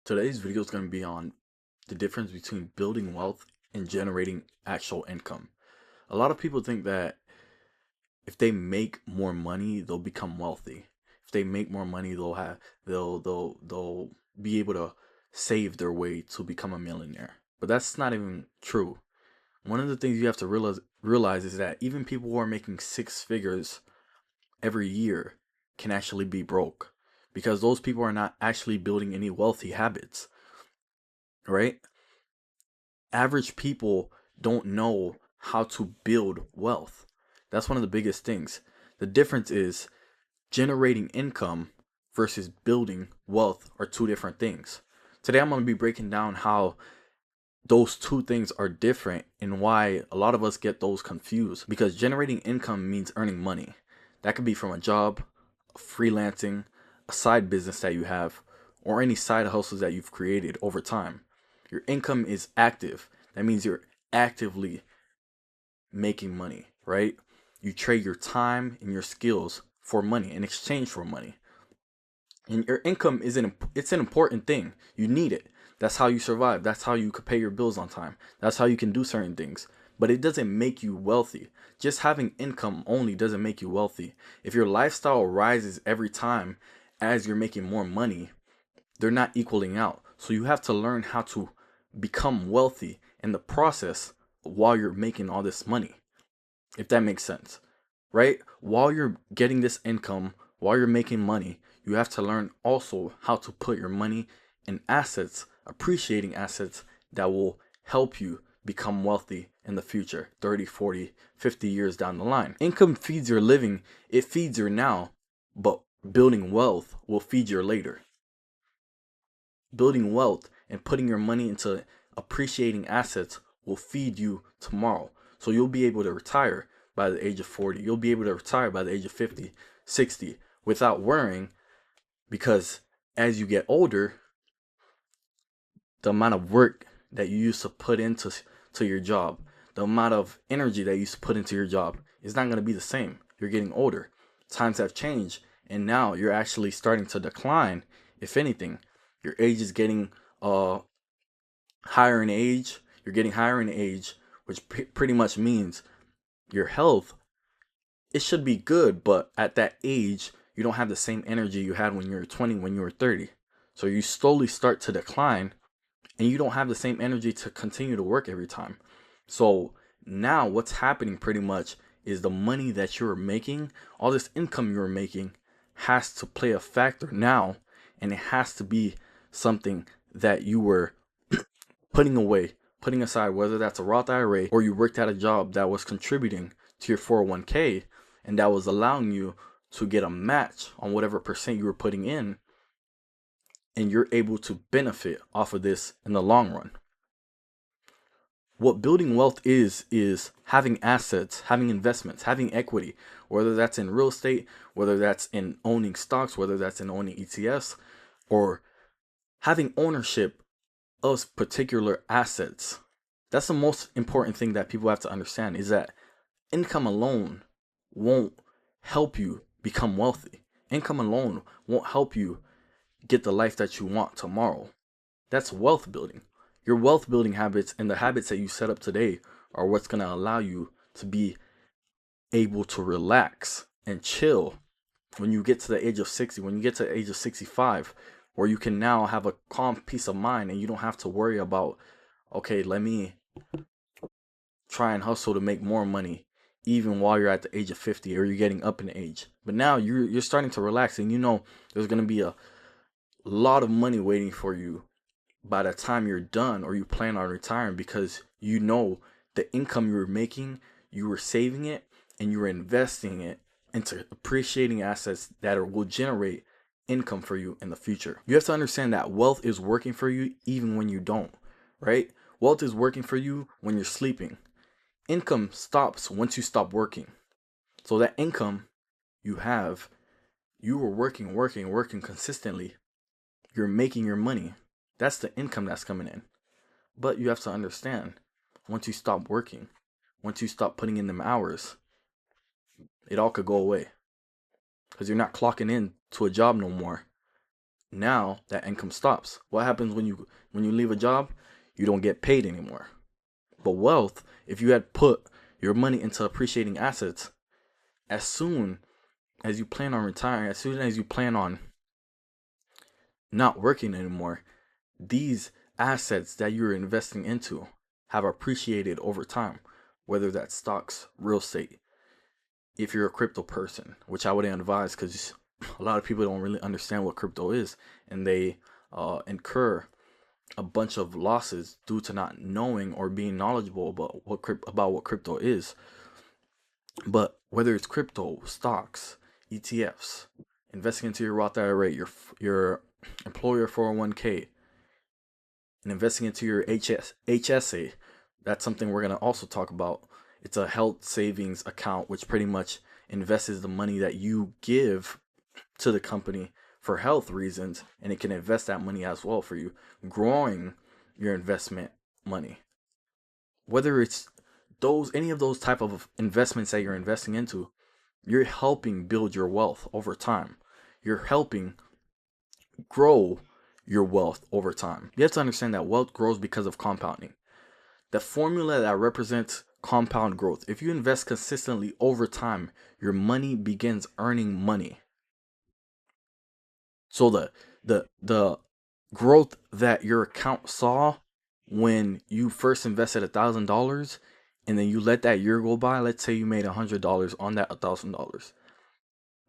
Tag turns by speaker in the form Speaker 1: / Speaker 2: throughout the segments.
Speaker 1: Today's video is going to be on the difference between building wealth and generating actual income. A lot of people think that if they make more money, they'll become wealthy. If they make more money, they'll be able to save their way to become a millionaire. But that's not even true. One of the things you have to realize is that even people who are making six figures every year can actually be broke because those people are not actually building any wealthy habits, right? Average people don't know how to build wealth. That's one of the biggest things. The difference is generating income versus building wealth are two different things. Today I'm going to be breaking down how those two things are different and why a lot of us get those confused, because generating income means earning money. That could be from a job, freelancing, a side business that you have, or any side hustles that you've created over time. Your income is active. That means you're actively making money, right? You trade your time and your skills for money in exchange for money. And your income it's an important thing. You need it. That's how you survive. That's how you could pay your bills on time. That's how you can do certain things. But it doesn't make you wealthy. Just having income only doesn't make you wealthy. If your lifestyle rises every time as you're making more money, they're not equaling out. So you have to learn how to become wealthy in the process while you're making all this money, if that makes sense, right? While you're getting this income, while you're making money, you have to learn also how to put your money in assets, appreciating assets that will help you become wealthy in the future, 30, 40, 50 years down the line. Income feeds your living, it feeds your now, but building wealth will feed your later. Building wealth and putting your money into appreciating assets will feed you tomorrow. So you'll be able to retire by the age of 40. You'll be able to retire by the age of 50, 60 without worrying, because as you get older, the amount of work that you used to put into your job, the amount of energy that you used to put into your job is not going to be the same. You're getting older. Times have changed, and now you're actually starting to decline. If anything, your age is getting higher in age. You're getting higher in age, which pretty much means your health, it should be good, but at that age, you don't have the same energy you had when you were 20, when you were 30. So you slowly start to decline, and you don't have the same energy to continue to work every time. So now what's happening pretty much is the money that you're making, all this income you're making, has to play a factor now, and it has to be something that you were putting away, putting aside, whether that's a Roth IRA or you worked at a job that was contributing to your 401k and that was allowing you to get a match on whatever percent you were putting in, and you're able to benefit off of this in the long run. What building wealth is having assets, having investments, having equity, whether that's in real estate, whether that's in owning stocks, whether that's in owning ETFs, or having ownership of particular assets. That's the most important thing that people have to understand, is that income alone won't help you become wealthy. Income alone won't help you get the life that you want tomorrow. That's wealth building. Your wealth building habits and the habits that you set up today are what's going to allow you to be able to relax and chill when you get to the age of 60, when you get to the age of 65, where you can now have a calm peace of mind and you don't have to worry about, okay, let me try and hustle to make more money even while you're at the age of 50 or you're getting up in age. But now you're starting to relax, and you know there's going to be a lot of money waiting for you by the time you're done or you plan on retiring, because you know the income you were making, you were saving it and you were investing it into appreciating assets that will generate income for you in the future. You have to understand that wealth is working for you even when you don't, right? Wealth is working for you when you're sleeping. Income stops once you stop working. So that income you have, you were working consistently. You're making your money. That's the income that's coming in. But you have to understand, once you stop working, once you stop putting in them hours, it all could go away. Because you're not clocking in to a job no more. Now that income stops. What happens when you leave a job? You don't get paid anymore. But wealth, if you had put your money into appreciating assets, as soon as you plan on retiring, as soon as you plan on not working anymore, these assets that you're investing into have appreciated over time, whether that's stocks, real estate, if you're a crypto person, which I wouldn't advise because a lot of people don't really understand what crypto is, and they incur a bunch of losses due to not knowing or being knowledgeable about what crypto is. But whether it's crypto, stocks, ETFs, investing into your Roth IRA, your employer 401k, and investing into your HSA, that's something we're going to also talk about. It's a health savings account, which pretty much invests the money that you give to the company for health reasons, and it can invest that money as well for you, growing your investment money. Whether it's any of those type of investments that you're investing into, you're helping build your wealth over time. You're helping grow your wealth over time. You have to understand that wealth grows because of compounding. The formula that represents compound growth. If you invest consistently over time, your money begins earning money. So the growth that your account saw when you first invested $1,000, and then you let that year go by, let's say you made $100 on that $1,000.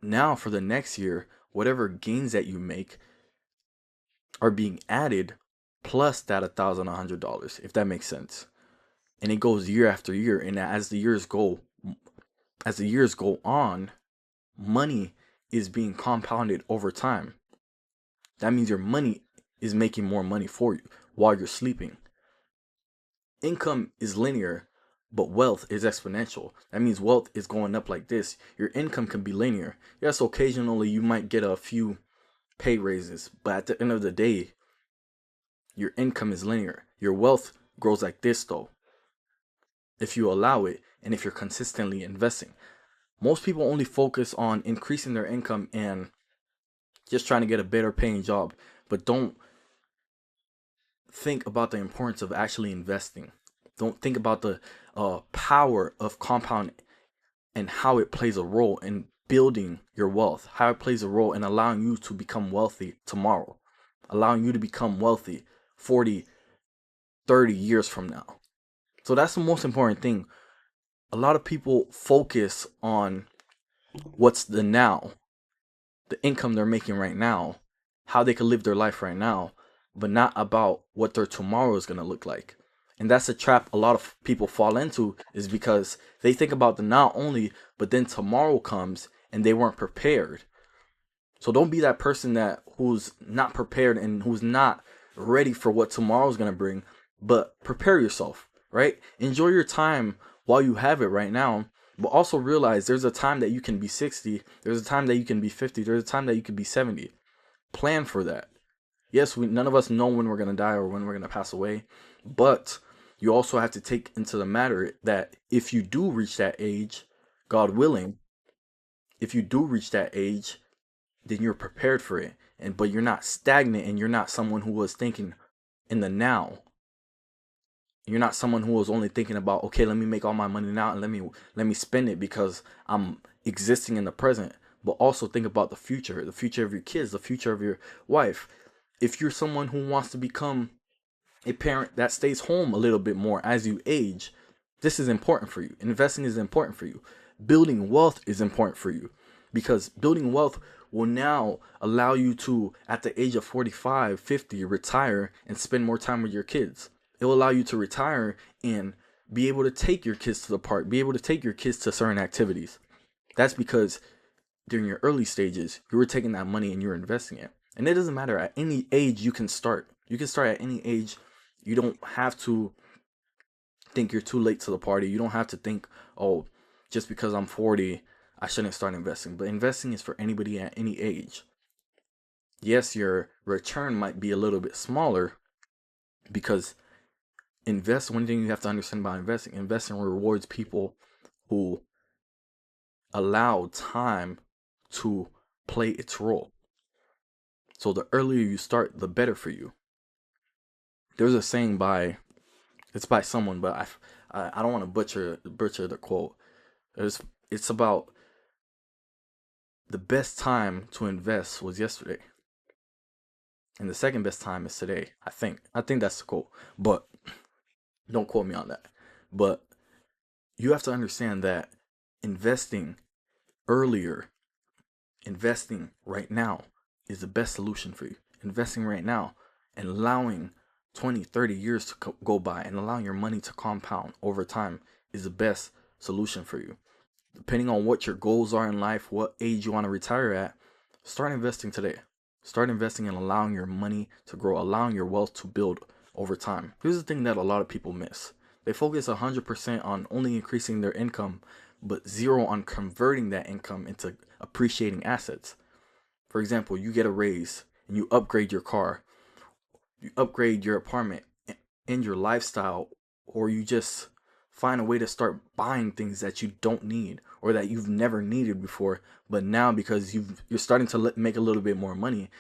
Speaker 1: Now for the next year, whatever gains that you make are being added plus that $1,100, if that makes sense. And it goes year after year, and as the years go on, money is being compounded over time. That means your money is making more money for you while you're sleeping. Income is linear, but wealth is exponential. That means wealth is going up like this. Your income can be linear. Yes, occasionally you might get a few pay raises, but at the end of the day, your income is linear. Your wealth grows like this though, if you allow it and if you're consistently investing. Most people only focus on increasing their income and just trying to get a better paying job, but don't think about the importance of actually investing. Don't think about the power of compound and how it plays a role in building your wealth, how it plays a role in allowing you to become wealthy tomorrow, allowing you to become wealthy 40, 30 years from now. So that's the most important thing. A lot of people focus on what's the now, the income they're making right now, how they can live their life right now, but not about what their tomorrow is going to look like. And that's a trap a lot of people fall into, is because they think about the now only, but then tomorrow comes and they weren't prepared. So don't be that person who's not prepared and who's not ready for what tomorrow's going to bring, but prepare yourself, right? Enjoy your time while you have it right now, but also realize there's a time that you can be 60, there's a time that you can be 50, there's a time that you can be 70. Plan for that. Yes, none of us know when we're going to die or when we're going to pass away, but you also have to take into the matter that if you do reach that age, God willing, if you do reach that age, then you're prepared for it. But you're not stagnant, and you're not someone who was thinking in the now. You're not someone who was only thinking about, okay, let me make all my money now and let me spend it because I'm existing in the present. But also think about the future of your kids, the future of your wife. If you're someone who wants to become a parent that stays home a little bit more as you age, this is important for you. Investing is important for you. Building wealth is important for you, because building wealth will now allow you to, at the age of 45, 50, retire and spend more time with your kids. It will allow you to retire and be able to take your kids to the park, be able to take your kids to certain activities. That's because during your early stages, you were taking that money and you're investing it. And it doesn't matter, at any age you can start. You can start at any age. You don't have to think you're too late to the party. You don't have to think, oh, just because I'm 40, I shouldn't start investing. But investing is for anybody at any age. Yes, your return might be a little bit smaller, because one thing you have to understand about investing rewards people who allow time to play its role. So the earlier you start, the better for you. There's a saying it's by someone, but I don't want to butcher the quote. It's about the best time to invest was yesterday, and the second best time is today. I think that's the quote, but don't quote me on that. But you have to understand that investing earlier, investing right now is the best solution for you. Investing right now and allowing 20, 30 years to go by and allowing your money to compound over time is the best solution for you. Depending on what your goals are in life, what age you want to retire at, start investing today. Start investing and allowing your money to grow, allowing your wealth to build over time. Here's the thing that a lot of people miss. They focus 100% on only increasing their income, but zero on converting that income into appreciating assets. For example, you get a raise and you upgrade your car, you upgrade your apartment and your lifestyle, or you just find a way to start buying things that you don't need or that you've never needed before, but now because you're starting to make a little bit more money,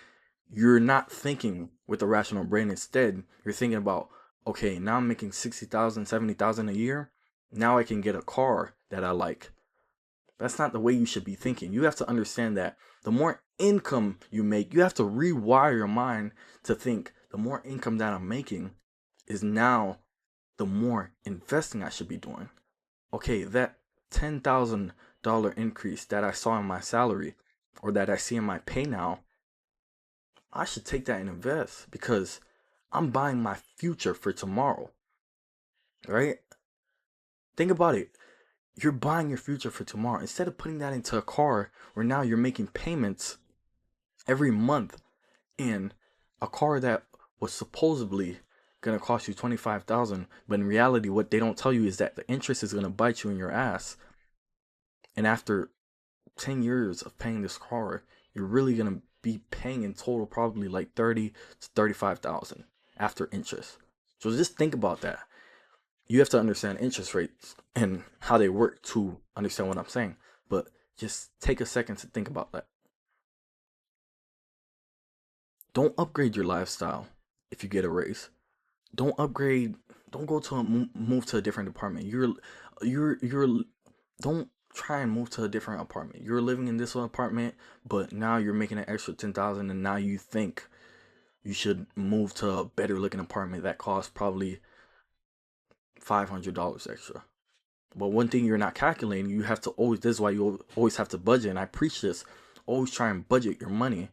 Speaker 1: you're not thinking with a rational brain. Instead, you're thinking about, okay, now I'm making 60,000, 70,000 a year. Now I can get a car that I like. That's not the way you should be thinking. You have to understand that the more income you make, you have to rewire your mind to think the more income that I'm making is now the more investing I should be doing. Okay, that $10,000 increase that I saw in my salary or that I see in my pay now, I should take that and invest because I'm buying my future for tomorrow, right? Think about it. You're buying your future for tomorrow instead of putting that into a car where now you're making payments every month in a car that was supposedly gonna cost you 25,000, but in reality what they don't tell you is that the interest is gonna bite you in your ass. And after 10 years of paying this car, you're really gonna be paying in total probably like 30 to 35,000 after interest. So just think about that. You have to understand interest rates and how they work to understand what I'm saying. But just take a second to think about that. Don't upgrade your lifestyle if you get a raise. Don't upgrade. Don't go to move to a different apartment. You're don't try and move to a different apartment. You're living in this one apartment, but now you're making an extra 10,000, and now you think you should move to a better looking apartment that costs probably $500 extra. But one thing you're not calculating, you have to always. This is why you always have to budget, and I preach this. Always try and budget your money.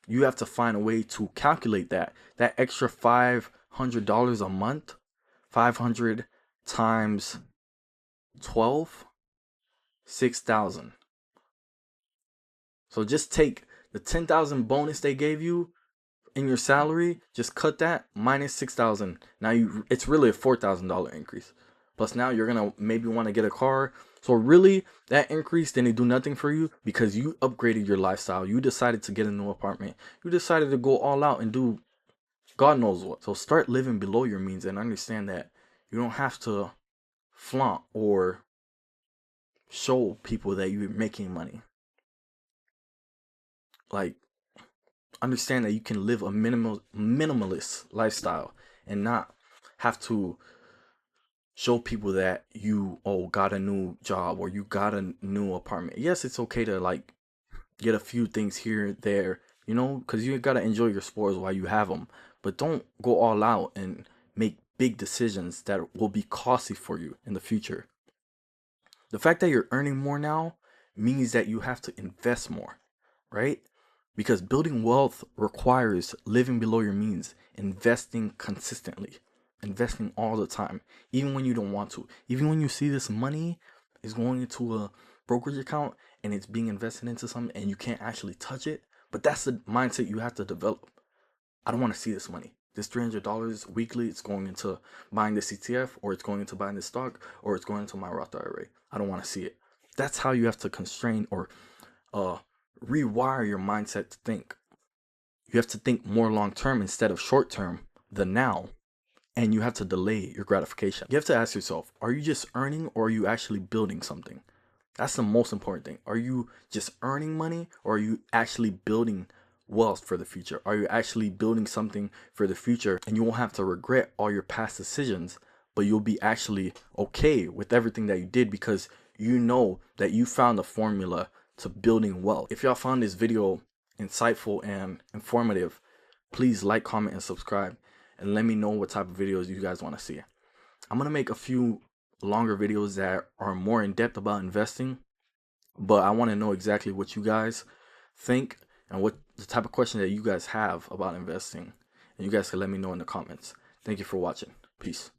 Speaker 1: You have to find a way to calculate that extra $500 a month. 500 times 12, 6,000. So just take the 10,000 bonus they gave you in your salary, just cut that minus 6,000. Now it's really a $4,000 increase. Plus now you're going to maybe want to get a car. So really that increase didn't do nothing for you because you upgraded your lifestyle. You decided to get a new apartment. You decided to go all out and do God knows what. So start living below your means and understand that you don't have to flaunt or show people that you're making money. Like, understand that you can live a minimalist lifestyle and not have to show people that you got a new job or you got a new apartment. Yes, it's okay to like get a few things here and there, because you gotta enjoy your sports while you have them. But don't go all out and make big decisions that will be costly for you in the future. The fact that you're earning more now means that you have to invest more, right? Because building wealth requires living below your means, investing consistently, investing all the time, even when you don't want to. Even when you see this money is going into a brokerage account and it's being invested into something and you can't actually touch it, but that's the mindset you have to develop. I don't want to see this money. This $300 weekly, it's going into buying this ETF, or it's going into buying this stock, or it's going into my Roth IRA. I don't want to see it. That's how you have to constrain or rewire your mindset to think. You have to think more long term instead of short term, the now, and you have to delay your gratification. You have to ask yourself, are you just earning or are you actually building something? That's the most important thing. Are you just earning money or are you actually building wealth for the future? Are you actually building something for the future, and you won't have to regret all your past decisions, but you'll be actually okay with everything that you did because you know that you found a formula to building wealth. If y'all found this video insightful and informative, please like, comment, and subscribe, and let me know what type of videos you guys want to see. I'm gonna make a few longer videos that are more in depth about investing, but I want to know exactly what you guys think and what the type of question that you guys have about investing, and you guys can let me know in the comments. Thank you for watching. Peace.